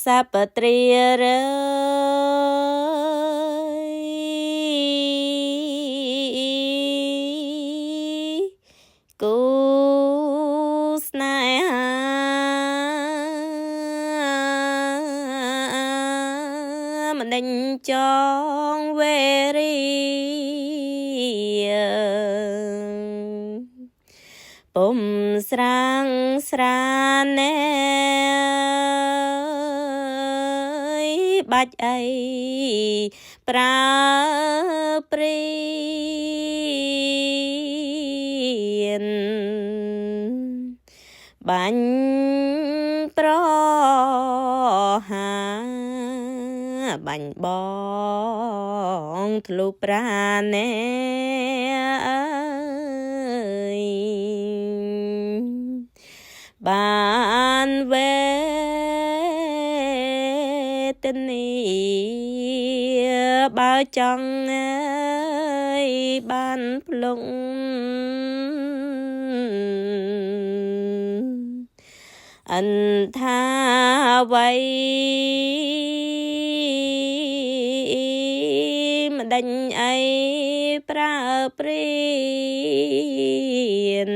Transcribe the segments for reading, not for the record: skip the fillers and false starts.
សាបត្រារើគូស្នេហាមិនដេញចងវេរីពុំស្រាងស្រានណែបាច់អីប្រើព្រៀនបាញ់ប្រហាបាញ់បងធ្លុប្រាណែអើយបានវេទនីបើចង់បានភ្លុងអន្ថាវ័យមិនដេញអីប្រើព្រៀន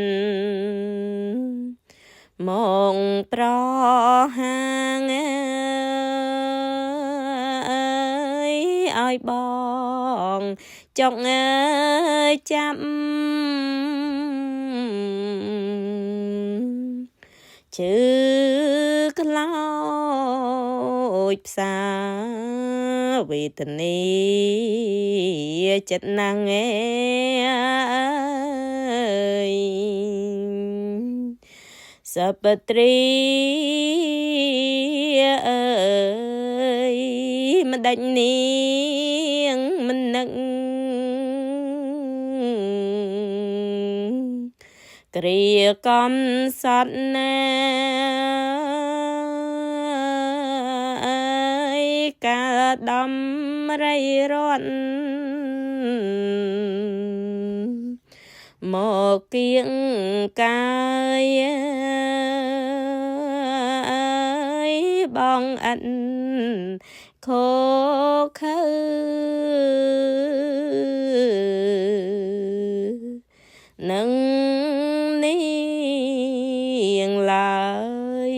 មកប្រហាងឲ្យបងចង់ចាំជឿក្លោចផ្សាវេទនីចិត្តណាំងសពត្រីអើយមិនដាច់នាងមិននឹកគ្រាកំសត់ណាកាដំរីរត់មកគៀងកាយបងអិនខោខើនឹងនាងឡើយ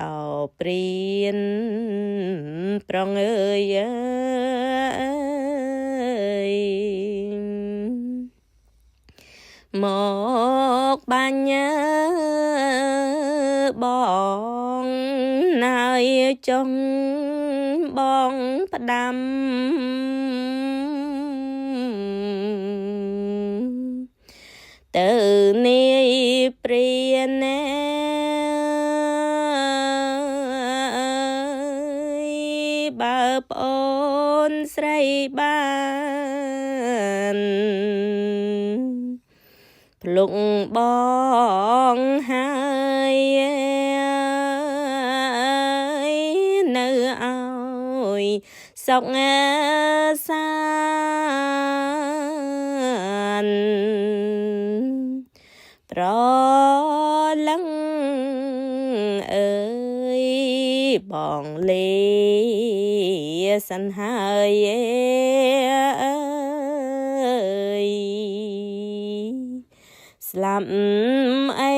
អោព្រៀនប្រងអើយមកបាញ់បងណាយចុងបងផ្ដាំទៅនាយព្រាណែបើប្អូនស្រីបានភ្លុកបងហើយនៅឲ្យសុខសានប្រលឹងអើយបងលេសិនហើយអើយស្លាប់អី